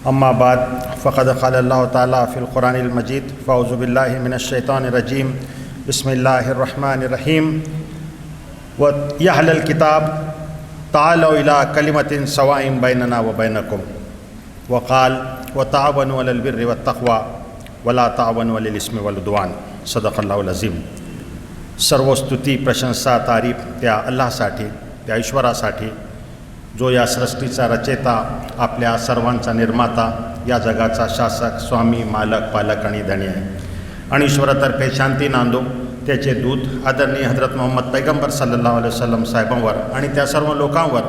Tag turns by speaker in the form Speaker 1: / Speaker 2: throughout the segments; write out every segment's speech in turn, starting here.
Speaker 1: अम्मा बाद फ़क़द क़ाल अल्लाह ताला फ़िल क़ुरानिल मजीद फ़अऊज़ु बिल्लाहि मिनश शैतानिर रजीम बिस्मिल्लाहिर रहमानिर रहीम व या अहलल किताब ताअलौ इला कलिमतिन सवाइन बैनना व बैनकुम व क़ाल व ताअवनु अलल बिर्रि वत तक़वा व ला ताअवनु अलिल इस्मि वल उद्वान सदक़ल्लाहुल अज़ीम। सर्व स्तुती प्रशंसा तारीफ त्या अल्लाहसाठी, त्या ईश्वरासाठी जो या सृष्टीचा रचेता, आपल्या सर्वांचा निर्माता, या जगाचा शासक, स्वामी, मालक, पालक आणि धणी आहे। आणि ईश्वरातर्फे शांती नांदो त्याचे दूत आदरणीय हजरत मोहम्मद पैगंबर सल्लल्लाहु अलैहि वसल्लम साहेबांवर आणि त्या सर्व लोकांवर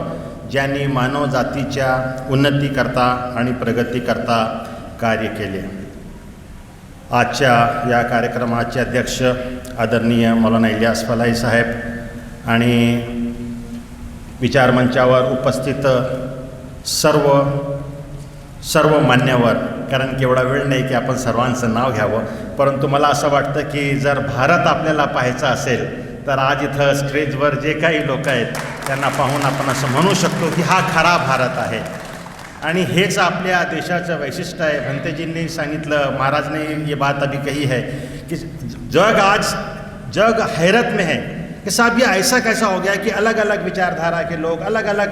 Speaker 1: ज्यांनी मानव जातीच्या उन्नतीकरता आणि प्रगतीकरता कार्य केले। आजच्या या कार्यक्रमाचे अध्यक्ष आदरणीय मौलाना इलियास फलाही साहेब आणि विचारमंचावर उपस्थित सर्व मान्यवर, कारण की एवढा वेळ नाही की आपण सर्वांचं नाव घ्यावं, परंतु मला असं वाटतं की जर भारत आपल्याला पाहायचा असेल तर आज इथं स्टेजवर जे काही लोक आहेत त्यांना पाहून आपण असं म्हणू शकतो की हा खरा भारत आहे। आणि हेच आपल्या देशाचं वैशिष्ट्य आहे। भंतेजींनी सांगितलं, महाराजने ये बात अभी कही है कि जग हैरत में है कि साहब ये ऐसा कैसा हो गया कि अलग अलग विचारधारा के लोग, अलग अलग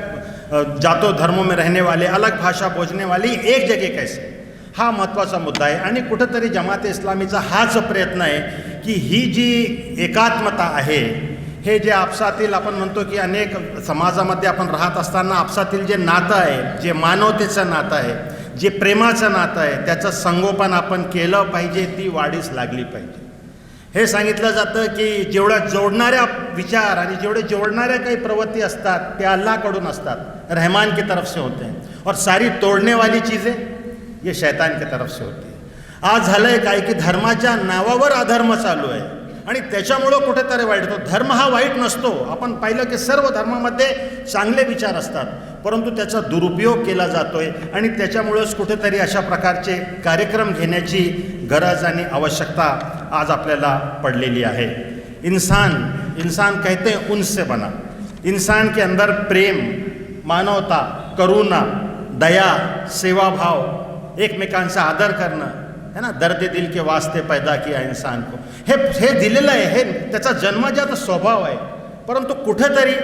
Speaker 1: जातों धर्मों में रहने वाले, अलग भाषा बोलने वाली एक जगह कैसे। हा महत्त्वाचा मुद्दा आहे। आणि कुठंतरी जमात इस्लामीचा हाच प्रयत्न आहे की ही जी एकात्मता आहे, हे जे आपसातील आपण म्हणतो की अनेक समाजामध्ये आपण राहत असताना आपसातील जे नातं आहे, जे मानवतेचं नातं आहे, जे प्रेमाचं नातं आहे, त्याचं संगोपन आपण केलं पाहिजे, ती वाढीस लागली पाहिजे। हे सांगितलं जातं की जेवढ्या जोडणाऱ्या विचार आणि जेवढे जोडणाऱ्या काही प्रवृत्ती असतात त्या अल्लाहकडून असतात, रहमान की तरफ से होते हैं, और सारी तोड़ने वाली चीज़ें ये शैतान की तरफ से होती है। आज झालं आहे काय की धर्माच्या नावावर अधर्म चालू आहे आणि त्याच्यामुळं कुठेतरी वाईट होतो। धर्म हा वाईट नसतो, आपण पाहिलं की सर्व धर्मामध्ये चांगले विचार असतात, परंतु त्याचा दुरुपयोग केला जातोय आणि त्याच्यामुळंच कुठेतरी अशा प्रकारचे कार्यक्रम घेण्याची गरज आणि आवश्यकता आज आपल्याला पडलेली आहे। इंसान कहते हैं उनसे बना। इंसान के अंदर प्रेम, मानवता, करुणा, दया, सेवाभाव, एकमेकांचा आदर करणं है ना, दर्द दिल के वास्ते पैदा किया इंसान को, हे दिलेलं आहे, हे त्याचा जन्मजात स्वभाव आहे। परंतु कुठेतरी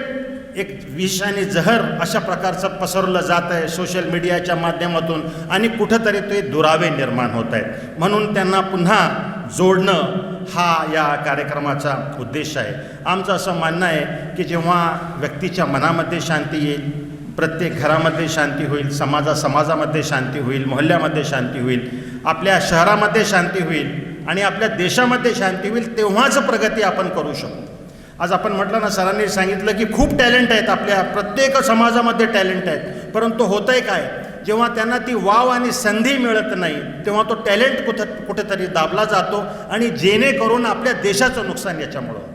Speaker 1: एक विष आणि जहर अशा प्रकारचं पसरलं जात आहे सोशल मीडियाच्या माध्यमातून आणि कुठेतरी ते दुरावे निर्माण होत आहेत। म्हणून त्यांना पुन्हा जोडणं हा या कार्यक्रमाचा उद्देश आहे। आमचं असं म्हणणं आहे की जेव्हा व्यक्तीच्या मनामध्ये शांती येईल, प्रत्येक घरामध्ये शांती होईल, समाजामध्ये शांती होईल, मोहल्ल्यामध्ये शांती होईल, आपल्या शहरामध्ये शांती होईल आणि आपल्या देशामध्ये शांती होईल, तेव्हाच प्रगती आपण करू शकतो। आज आपण म्हटलं ना, सरांनी सांगितलं की खूप टॅलेंट आहेत, आपल्या प्रत्येक समाजामध्ये टॅलेंट आहेत, परंतु होतंय काय, जेव्हा त्यांना ती वाव आणि संधी मिळत नाही तेव्हा तो टॅलेंट कुठेतरी दाबला जातो आणि जेणेकरून आपल्या देशाचं नुकसान याच्यामुळं होतं।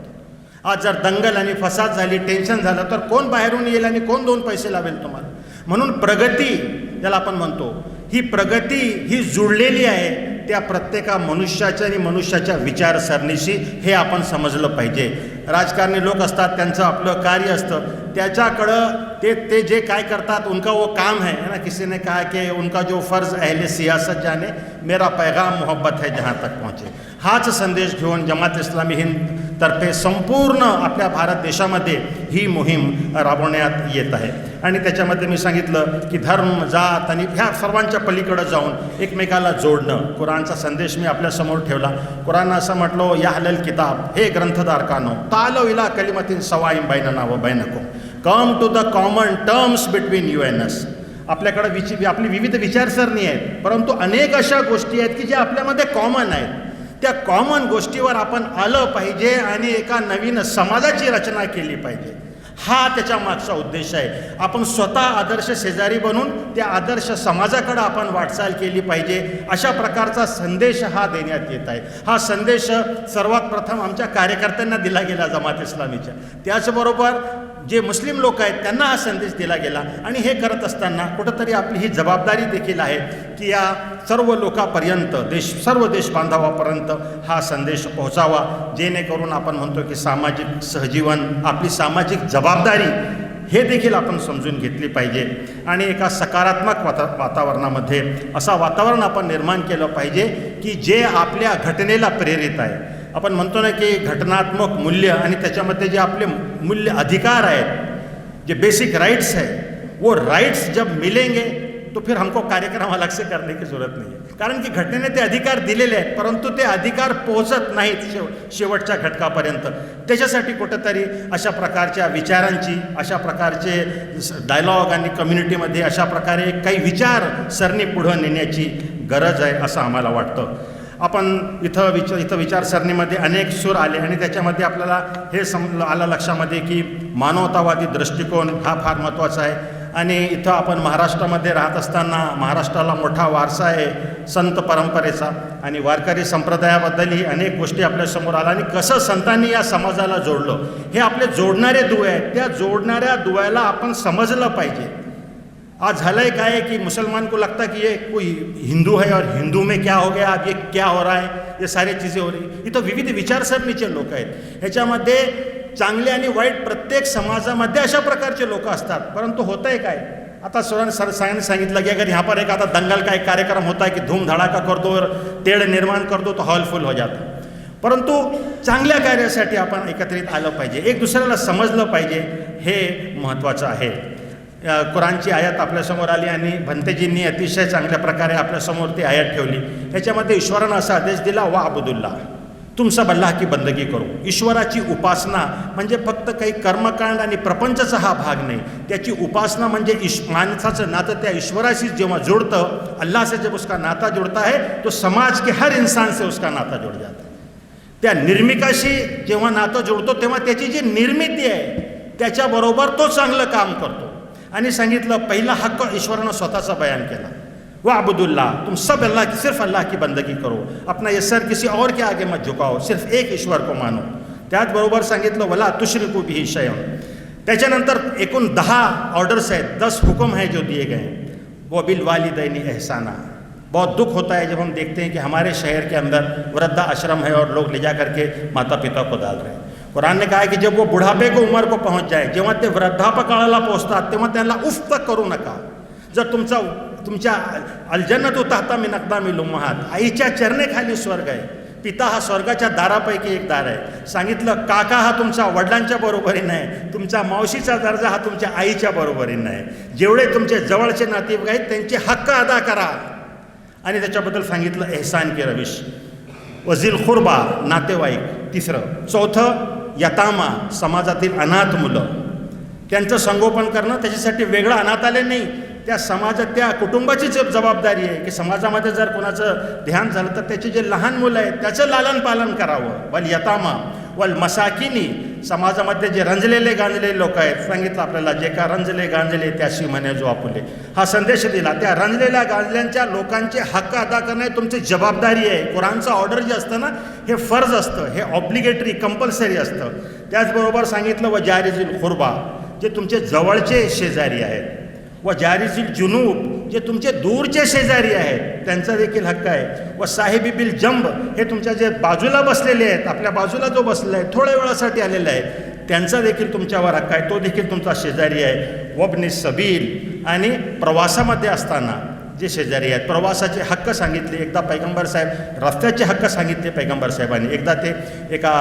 Speaker 1: आज जर दंगल आणि फसाद झाली, टेन्शन झालं, तर कोण बाहेरून येईल आणि कोण दोन पैसे लावेल तुम्हाला। म्हणून प्रगती ज्याला आपण म्हणतो, ही प्रगती ही जुळलेली आहे त्या प्रत्येक मनुष्याच्या आणि मनुष्याच्या विचारसरणीशी, हे आपण समजलं पाहिजे। राजकारणी लोक असतात, त्यांचं आपलं कार्य असतं, त्याच्याकडं ते जे काय करतात उनका वो काम है ना। किसी ने कहा कि उनका जो फ़र्ज़ अहले सियासत जाने, मेरा पैगाम मोहब्बत है जहाँ तक पहुँचे। हाच संदेश घेऊन जमात इस्लामी हिंद तर्फे संपूर्ण आपल्या भारत देशामध्ये ही मोहीम राबवण्यात येत आहे। आणि त्याच्यामध्ये मी सांगितलं की धर्म, जात आणि ह्या सर्वांच्या पलीकडे जाऊन एकमेकाला जोडणं, कुराणचा संदेश मी आपल्यासमोर ठेवला। कुराण असं म्हटलं, या अहलल किताब, हे ग्रंथधारकांनो, ताअलौ इला कलिमतिन सवाइन बैनना व बैनकुम, come to the common terms between you and us. आपल्याकडे आपली विविध विचारसरणी आहेत, परंतु अनेक अशा गोष्टी आहेत की ज्या आपल्यामध्ये कॉमन आहेत। त्या कॉमन गोष्टीवर आपण आलं पाहिजे आणि एका नवीन समाजाची रचना केली पाहिजे, हा त्याच्या मागचा उद्देश आहे। आपण स्वतः आदर्श शेजारी बनून त्या आदर्श समाजाकडे आपण वाटचाल केली पाहिजे, अशा प्रकारचा संदेश हा देण्यात येत आहे। हा संदेश सर्वात प्रथम आमच्या कार्यकर्त्यांना दिला गेला जमात इस्लामीच्या, त्याचबरोबर जे मुस्लिम लोक आहेत त्यांना हा संदेश दिला गेला। आणि हे करत असताना कुठंतरी आपली ही जबाबदारी देखील आहे की या सर्व लोकांपर्यंत, सर्व देश बांधवापर्यंत हा संदेश पोहोचावा, जेणेकरून आपण म्हणतो की सामाजिक सहजीवन, आपली सामाजिक जबाबदारी हे देखील आपण समजून घेतली पाहिजे आणि एका सकारात्मक वातावरणामध्ये असं वातावरण आपण निर्माण केलं पाहिजे की जे आपल्या घटनेला प्रेरित आहे. आपण म्हणतो ना की घटनात्मक मूल्य आणि त्याच्यामध्ये जे आपले मूल्य अधिकार आहेत, जे बेसिक राइट्स है, वो राइट्स जब मिलेंगे तो फिर हमको कार्यक्रम अलग से करने की जरूरत नहीं है. कारण की घटनेने ते अधिकार दिलेले आहेत, परंतु ते अधिकार पोहोचत नाहीत शेवटच्या घटकापर्यंत. त्याच्यासाठी कुठंतरी अशा प्रकारच्या विचारांची, अशा प्रकारचे डायलॉग आणि कम्युनिटीमध्ये अशा प्रकारे काही विचार सरणी पुढं नेण्याची गरज आहे असं आम्हाला वाटतं. आपण इथं विचारसरणीमध्ये अनेक सूर आले आणि त्याच्यामध्ये आपल्याला हे आलं लक्षामध्ये की मानवतावादी दृष्टिकोन हा फार महत्त्वाचा आहे. आणि इथं आपण महाराष्ट्रामध्ये राहत असताना महाराष्ट्राला मोठा वारसा आहे संत परंपरेचा आणि वारकरी संप्रदायाबद्दलही अनेक गोष्टी आपल्यासमोर आल्या आणि कसं संतांनी या समाजाला जोडलं हे आपले जोडणारे दुवे आहेत. त्या जोडणाऱ्या दुव्याला आपण समजलं पाहिजे. आज झालं है काय है कि मुसलमान को लगता है कि ये कोई हिंदू है और हिंदू में क्या हो गया, अब ये क्या हो रहा है, ये सारी चीज़ें हो रही. इथं विविध विचारसरणीचे लोक आहेत. ह्याच्यामध्ये चांगले आणि वाईट प्रत्येक समाजामध्ये अशा प्रकारचे लोक असतात. परंतु होतं आहे काय, आता सरांनी सांगितलं की अगर यहाँ पर एक आता दंगल का एक कार्यक्रम होता है कि धूम धड़ाका कर दो और तेड़ निर्माण कर दो तो हॉल फुल हो जाता. परंतु चांगल्या कार्यासाठी आपण एकत्रित आलं पाहिजे, एक दुसऱ्याला समजलं पाहिजे, हे महत्त्वाचं आहे. कुराणची आयत आपल्यासमोर आली आणि भंतेजींनी अतिशय चांगल्या प्रकारे आपल्यासमोर ती आयत ठेवली. ह्याच्यामध्ये ईश्वरानं असा आदेश दिला, वा अबुदुल्लाह, तुम सब अल्लाह की बंदगी करो. ईश्वराची उपासना म्हणजे फक्त काही कर्मकांड आणि प्रपंचाचा हा भाग नाही. त्याची उपासना म्हणजे माणसाचं नातं त्या ईश्वराशी जेव्हा जुड़तं, अल्लाह से जब उसका नाता जुड़ता है तो समाज के हर इंसान से उसका नाता जुड़ जाता है. त्या निर्मिकाशी जेव्हा नातं जुळतो तेव्हा त्याची जी निर्मिती आहे त्याच्याबरोबर तो चांगलं काम करतो. आणि सांगितलं पहिला हक्क ईश्वरानं स्वतःचा बयान केला, वा अबुदुल्लाह, तुम सब अल्लाह की, सिर्फ अल्लाह की बंदगी करो, अपना ये सर किसी और के आगे मत झुकाओ, सिर्फ एक ईश्वर को मानो. त्याचबरोबर सांगितलं वला तुश्रिकू बिही शयअन. त्याच्यानंतर एकूण 10 ऑर्डर्स आहेत, 10 हुक्म है जो दिए गए. वो बिल वालिदैनी एहसाना. बहुत दुख होता है जब हम देखते हैं कि हमारे शहर के अंदर वृद्धा आश्रम है और लोग ले जा करके माता पिता को डाल रहे हैं. कुरान ने कहा है कि जब वो बुढ़ापे को उम्र को पहुंच जाए, जेव्हा ते वृद्धापकाळाला पोहोचतात तेव्हा त्यांना उफ तक करू नका. जर तुमच्या अल्जन्नतु तहता मिन अक़दामिल उम्महात, आईच्या चरणाखाली स्वर्ग आहे. पिता हा स्वर्गाच्या दारापैकी एक दार आहे. सांगितलं काका हा तुमच्या वडिलांच्या बरोबरीने आहे, तुमच्या मावशीचा दर्जा हा तुमच्या आईच्या बरोबरीने आहे. जेवढे तुमचे जवळचे नातेवाईक आहेत त्यांचे हक्क अदा करा. आणि त्याच्याबद्दल सांगितलं एहसान के रविश. वजील खुर्बा, नातेवाईक. तिसरं. चौथं यतामा, समाजातील अनाथ मुलं, त्यांचं संगोपन करणं. त्याच्यासाठी वेगळं अनाथालय नाही, त्या समाजात त्या कुटुंबाची जबाबदारी आहे की समाजामध्ये जर कोणाचं ध्यान झालं तर त्याचे जे लहान मुलं आहेत त्याचं लालन पालन करावं. वल यतामा वल मसाकिनी, समाजामध्ये जे रंजलेले गांजलेले लोक आहेत. सांगितलं आपल्याला, जे का रंजले गांजले त्याशी म्हणे जो आपुले. हा संदेश दिला. त्या रंजलेल्या गांजल्यांच्या लोकांचे हक्क अदा करणे तुमची जबाबदारी आहे. कुराणचं ऑर्डर जे असतं ना, हे फर्ज असतं, हे ऑब्लिगेटरी कंपल्सरी असतं. त्याचबरोबर सांगितलं व जारिजुल खुर्बा, जे तुमचे जवळचे शेजारी आहेत. व जारिजुल जुनूब, जे तुमचे दूरचे शेजारी आहेत त्यांचा देखील हक्क आहे. व साहिबी बिल जंब, हे तुमच्या जे बाजूला बसलेले आहेत, आपल्या बाजूला जो बसलेला आहे, थोड्या वेळासाठी आलेला आहे, त्यांचा देखील तुमच्यावर हक्क आहे, तो देखील तुमचा शेजारी आहे. वब्नि सबील, आणि प्रवासामध्ये असताना जे शेजारी आहेत, प्रवासाचे हक्क सांगितले. एकदा पैगंबर साहेब रस्त्याचे हक्क सांगितले पैगंबर साहेबांनी. एकदा ते एका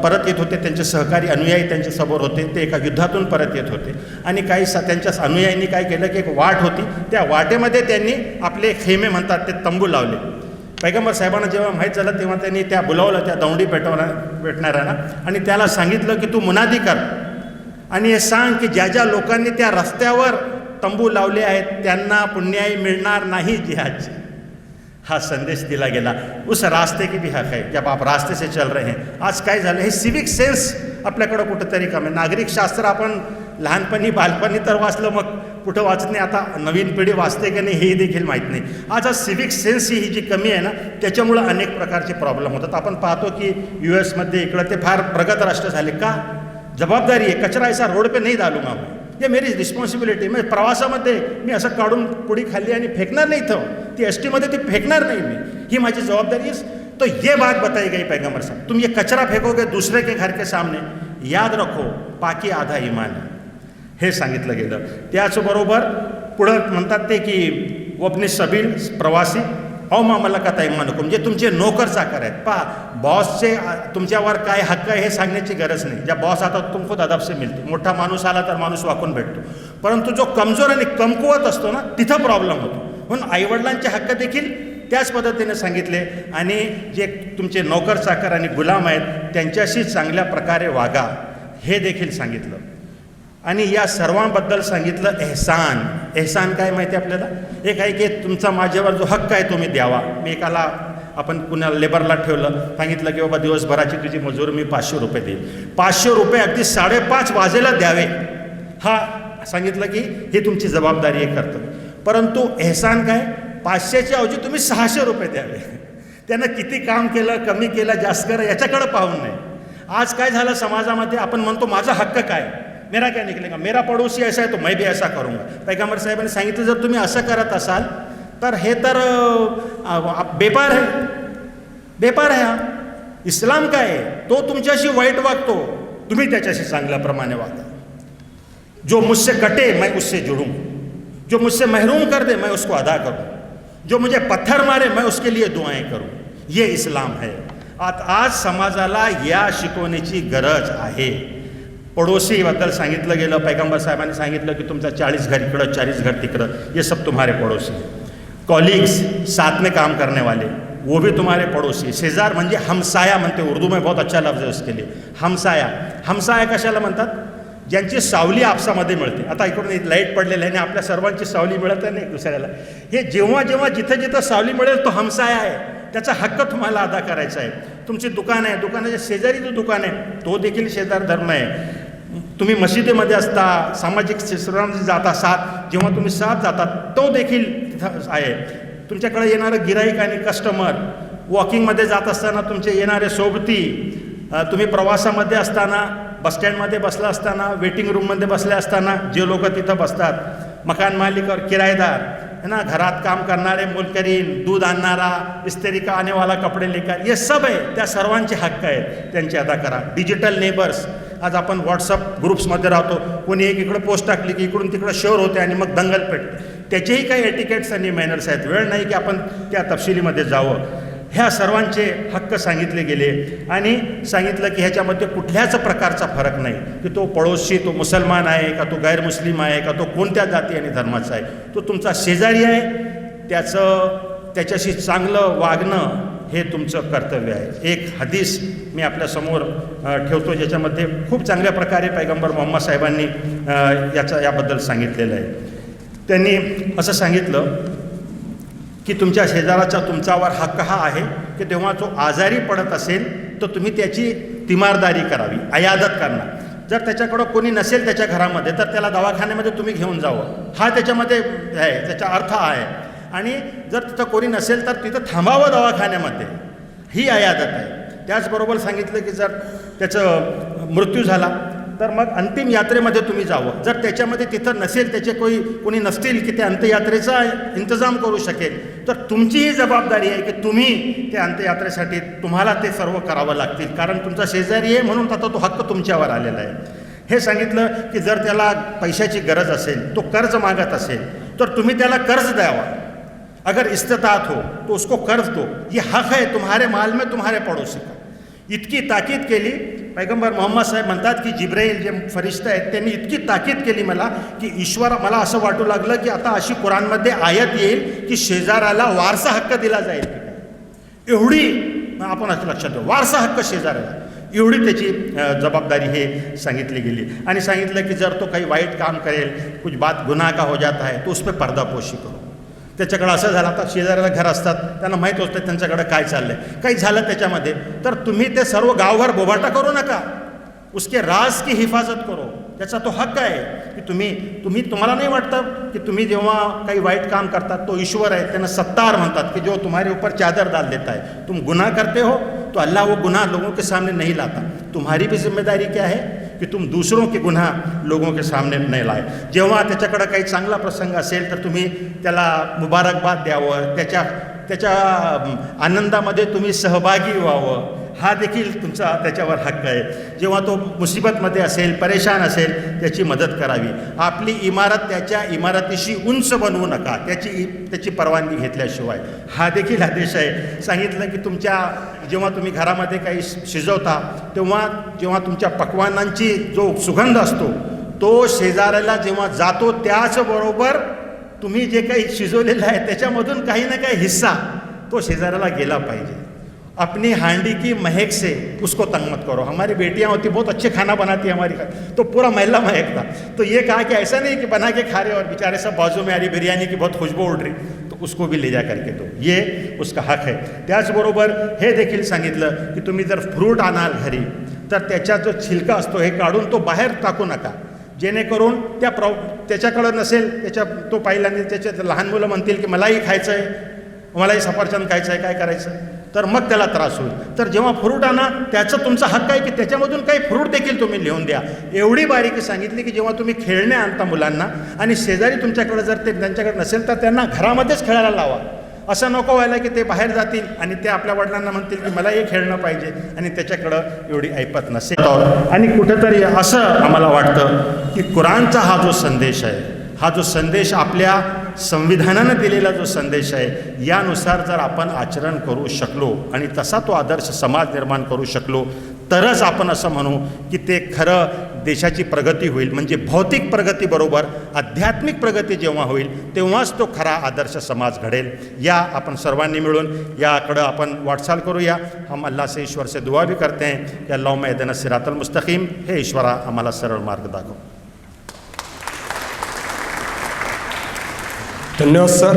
Speaker 1: परत येत होते, त्यांचे सहकारी अनुयायी त्यांच्यासमोर होते, ते एका युद्धातून परत येत होते आणि काही त्यांच्या अनुयायींनी काय केलं की एक वाट होती, त्या वाटेमध्ये त्यांनी आपले खेमे म्हणतात ते तंबू लावले. पैगंबर साहेबांना जेव्हा माहीत झालं तेव्हा त्यांनी त्या बोलावलं त्या दौंडी पेटणाऱ्यांना आणि त्याला सांगितलं की तू मुनादी कर आणि हे सांग की ज्या ज्या लोकांनी त्या रस्त्यावर तंबू लावले आहेत त्यांना पुण्याई मिळणार नाही जिहादची. हा संदेश दिला गेला. उस रास्ते की भी हक है जब आप रास्ते से चल रहे हैं. आज काय झालं, हे सिविक सेन्स आपल्याकडं कुठंतरी कमी. नागरिक शास्त्र आपण लहानपणी बालपणी तर वाचलं, मग कुठं वाचत नाही. आता नवीन पिढी वाचते की नाही हे देखील माहीत नाही. आज सिविक सेन्स ही जी कमी आहे ना, त्याच्यामुळं अनेक प्रकारचे प्रॉब्लेम होतात. आपण पाहतो की US मध्ये इकडं ते फार प्रगत राष्ट्र झाले. का? जबाबदारी आहे. कचरा ऐसा रोड पे नहीं डालूंगा मैं, ये मेरी रिस्पॉन्सिबिलिटी. म्हणजे प्रवासामध्ये मी असं काढून पुडी खाल्ली आणि फेकणार नाही, इथं ती ST मध्ये ती फेकणार नाही मी, ही माझी जवाबदारी आहे. तो ये बात बताई गई पैगंबर साहब, तुम ये कचरा फेंकोगे दूसरे के घर के सामने, याद रखो पाकी आधा ईमान है. हे सांगितलं गेलं. त्याचबरोबर पुढं म्हणतात ते की वपनी सबील प्रवासी अहो मामाला का ताई मानुकुम, म्हणजे तुमचे नोकर चाकर आहेत. पहा, बॉसचे तुमच्यावर काय हक्क आहे हे सांगण्याची गरज नाही. ज्या बॉस आता तुम खुद अदब से मिळते. मोठा माणूस आला तर माणूस वाकून भेटतो, परंतु जो कमजोर आणि कमकुवत असतो ना, तिथं प्रॉब्लेम होतो. म्हणून आईवडिलांचे हक्क देखील त्याच पद्धतीने सांगितले. आणि जे तुमचे नोकर चाकर आणि गुलाम आहेत त्यांच्याशी चांगल्या प्रकारे वागा हे देखील सांगितलं. आणि या सर्वांबद्दल सांगितलं एहसान. एहसान काय माहिती आहे आपल्याला? एक आहे की तुमचा माझ्यावर जो हक्क आहे तो मी द्यावा. मी एकाला आपण कुणाला लेबरला ठेवलं, सांगितलं की बाबा दिवसभराची तुझी मजूर मी 500 रुपये देईल. 500 रुपये अगदी 5:30 वाजेला द्यावे, हा सांगितलं की ही तुमची जबाबदारी आहे, कर्तव्य. परंतु एहसान काय? 500च्या ऐवजी तुम्ही 600 रुपये द्यावे. त्यानं किती काम केलं, कमी केलं, जास्त केलं याच्याकडं पाहून नाही. आज काय झालं समाजामध्ये, आपण म्हणतो माझा हक्क काय, मेरा क्या निकलेगा, मेरा पडोसी ऐसा है तो मैं भी ऐसा करूँगा. पैगंबर साहेबांनी सांगितलं जर तुम्ही असं करत असाल तर हे तर बेपार आहे, बेपार आहे. हा इस्लाम काय आहे? तो तुमच्याशी वाईट वागतो, तुम्ही त्याच्याशी चांगल्याप्रमाणे वागा. जो मुझसे कटे मैं उससे जुड़ूं, जो मुझसे महरूम कर दे मैं उसको अदा करूं, जो मुझे पत्थर मारे मैं उसके लिए दुआएं करूं. ये इस्लाम है. आज समाजाला या शिकवणीची गरज आहे. पड़ोसीबद्दल सांगितलं गेलं. पैगंबर साहेबांनी सांगितलं की तुमचा 40 घर इकडं 40 घर तिकडं, ये सब तुम्हारे पड़ोसी. कॉलीग्स, साथ में काम करने वाले, वो भी तुम्हारे पड़ोसी. शेजार म्हणजे हमसाया म्हणते, उर्दू में बहुत अच्छा लफ्ज है उसके लिए, हमसाया. हमसाया कशाला म्हणतात? ज्यांची सावली आपसामध्ये मिळते. आता इकडून लाईट पडलेलं आहे आणि आपल्या सर्वांची सावली मिळत नाही एक दुसऱ्याला. हे जेव्हा जेव्हा जिथं जिथं सावली मिळेल तो हमसाया आहे. त्याचा हक्क तुम्हाला अदा करायचा आहे. तुमची दुकान आहे, दुकानाच्या शेजारी जो दुकान आहे तो देखील शेजार धर्म आहे. तुम्ही मशिदीमध्ये असता, सामाजिक क्षेत्रामध्ये जाता, साथ जेव्हा तुम्ही साथ जातात तो देखील तिथं आहे. तुमच्याकडे येणारं गिराईक आणि कस्टमर, वॉकिंगमध्ये जात असताना तुमचे येणारे सोबती, तुम्ही प्रवासामध्ये असताना, बसस्टँडमध्ये बसला असताना, वेटिंग रूममध्ये बसले असताना जे लोक तिथं बसतात, मकान मालिक और किराएदार है ना, घरात काम करणारे मोलकरीण, दूध आणणारा, इस्त्री का आने वाला, कपडे लेकर, ये सब आहे. त्या सर्वांचे हक्क आहेत, त्यांचे अदा करा. डिजिटल नेबर्स, आज आपण व्हॉट्सअप ग्रुप्समध्ये राहतो, कोणी एक इकडं पोस्ट टाकली की इकडून तिकडं शेअर होते आणि मग दंगल पेटते. त्याचेही काही एटिकेट्स आणि मॅनर्स आहेत. वेळ नाही की आपण त्या तपशिलीमध्ये जावं. ह्या सर्वांचे हक्क सांगितले गेले आणि सांगितलं की ह्याच्यामध्ये कुठल्याच प्रकारचा फरक नाही की तो पडोशी, तो मुसलमान आहे का, तो गैरमुस्लिम आहे का, तो कोणत्या जाती आणि धर्माचा आहे, तो तुमचा शेजारी आहे. त्याच्याशी चांगलं वागणं हे तुमचं कर्तव्य आहे. एक हदीस मी आपल्यासमोर ठेवतो ज्याच्यामध्ये खूप चांगल्या प्रकारे पैगंबर मोहम्मद साहेबांनी याबद्दल सांगितलेलं आहे. त्यांनी असं सांगितलं की तुमच्या शेजाराचा तुमच्यावर हक्क हा आहे की तेव्हा जो आजारी पडत असेल तर तुम्ही त्याची तिमारदारी करावी, अयादत करणार. जर त्याच्याकडं कोणी नसेल त्याच्या घरामध्ये तर त्याला दवाखान्यामध्ये तुम्ही घेऊन जावं, हा त्याच्यामध्ये आहे, त्याचा अर्थ आहे. आणि जर तिथं कोणी नसेल तर तिथं थांबावं दवाखान्यामध्ये, ही अयादत आहे. त्याचबरोबर सांगितलं की जर त्याचं मृत्यू झाला तर मग अंतिम यात्रेमध्ये तुम्ही जावं. जर त्याच्यामध्ये तिथं नसेल, त्याचे कोणी नसतील की त्या अंत्ययात्रेचा इंतजाम करू शकेल तर तुमची ही जबाबदारी आहे की तुम्ही त्या अंत्ययात्रेसाठी तुम्हाला ते सर्व करावं लागतील, कारण तुमचा शेजारी आहे म्हणून आता तो हक्क तुमच्यावर आलेला आहे. हे सांगितलं की जर त्याला पैशाची गरज असेल, तो कर्ज मागत असेल तर तुम्ही त्याला कर्ज द्यावा. अगर इस्तिताअत हो तो उसको कर्ज दो, ये हक है तुम्हारे माल में तुम्हारे पड़ोसी का. इतकी ताकीद केली. पैगंबर मोहम्मद साहेब म्हणतात की जिब्राईल जे फरिश्ता आहेत त्यांनी इतकी ताकीद केली मला की मला असं वाटू लागलं की आता अशी कुराणमध्ये आयत येईल की शेजाराला वारसा हक्क दिला जाईल. एवढी आपण असं लक्षात ठेवू, वारसा हक्क शेजाराला, एवढी त्याची जबाबदारी हे सांगितली गेली. आणि सांगितलं की जर तो काही वाईट काम करेल, कुछ बात गुनाह का हो जाता है तो उस पर पर्दापोशी करो. त्याच्याकडं असं झालं, आता शेजाऱ्याला घर असतात, त्यांना माहीत असतं त्यांच्याकडं काय चाललं आहे, काही झालं त्याच्यामध्ये तर तुम्ही ते सर्व गावभर बोबाटा करू नका, उसके राज की हिफाजत करो. त्याचा तो हक्क आहे की तुम्हाला नाही वाटतं की तुम्ही जेव्हा काही वाईट काम करतात तो ईश्वर आहे, त्यांना सत्तार म्हणतात की जो तुम्हारे ऊपर चादर डाल देता है. तुम गुनाह करते हो तो अल्लाह वो गुनाह लोगों के सामने नहीं लाता. तुम्हारी भी जिम्मेदारी क्या है की तुम दूसरों के गुन्हा लोगों के सामने नहीं लाए. जेव्हा त्याच्याकडं काही चांगला प्रसंग असेल तर तुम्ही त्याला मुबारकबाद द्यावं, त्याच्या आनंदामध्ये तुम्ही सहभागी व्हावं. हा देखील तुमचा त्याच्यावर हक्क आहे. जेव्हा तो मुसीबतमध्ये असेल, परेशान असेल, त्याची मदत करावी. आपली इमारत त्याच्या इमारतीशी उंच बनवू नका त्याची परवानगी घेतल्याशिवाय, हा देखील आदेश आहे. सांगितलं की जेव्हा तुम्ही घरामध्ये काही शिजवता जेव्हा तुमच्या पक्वान्नांची जो सुगंध असतो तो शेजाऱ्याला जेव्हा जातो, त्याचबरोबर तुम्ही जे काही शिजवलेलं आहे त्याच्यामधून काही ना काही हिस्सा तो शेजाऱ्याला गेला पाहिजे. अपनी हांडी की महक से उसको तंग मत करो. हमारी बेटियां होती बहुत अच्छे खाना बनाती है हमारी, तो पूरा महल्ला महकता. तो ये कहा कि ऐसा नहीं कि बना के खा रहे और बेचारे सब बाजू में आ रही बिरयानी की बहुत खुशबू उड़ रही, तो उसको भी ले जा करके दो, ये उसका हक है. त्याचबरोबर हे देखील सांगितलं की तुम्ही जर फ्रूट आणाल घरी तर त्याचा जो छिलका असतो हे काढून तो बाहेर टाकू नका, जेणेकरून त्याच्याकडं नसेल, तो पाहिला आणि त्याच्यात लहान मुलं म्हणतील की मलाही खायचं आहे, मलाही सफरचंद खायचं आहे, काय करायचं, तर मग त्याला त्रास होईल. तर जेव्हा फ्रूट आणा त्याचं तुमचा हक्क आहे की त्याच्यामधून काही फ्रूट देखील तुम्ही लिहून द्या. एवढी बारीकी सांगितली की जेव्हा तुम्ही खेळणे आणता मुलांना आणि शेजारी तुमच्याकडे जर ते त्यांच्याकडे नसेल तर त्यांना घरामध्येच खेळायला लावा. असं नको व्हायला की ते बाहेर जातील आणि ते आपल्या वडिलांना म्हणतील की मला हे खेळणं पाहिजे आणि त्याच्याकडं एवढी ऐपत नसेल. आणि कुठेतरी असं आम्हाला वाटतं की कुराणचा हा जो संदेश आहे, हा जो संदेश आपल्या संविधानानं दिलेला जो संदेश आहे, यानुसार जर आपण आचरण करू शकलो आणि तसा तो आदर्श समाज निर्माण करू शकलो तरच आपण असं म्हणू की ते खरं देशाची प्रगती होईल. म्हणजे भौतिक प्रगतीबरोबर आध्यात्मिक प्रगती जेव्हा होईल तेव्हाच तो खरा आदर्श समाज घडेल. या आपण सर्वांनी मिळून याकडं आपण वाटचाल करूया. हम अल्लाह से ईश्वर से दुआ भी करते हैं कि अल्लाहुम्मा इहदिना सिरातल मुस्तकीम, हे ईश्वरा आम्हाला सरळ मार्ग दाखव.
Speaker 2: धन्यवाद सर.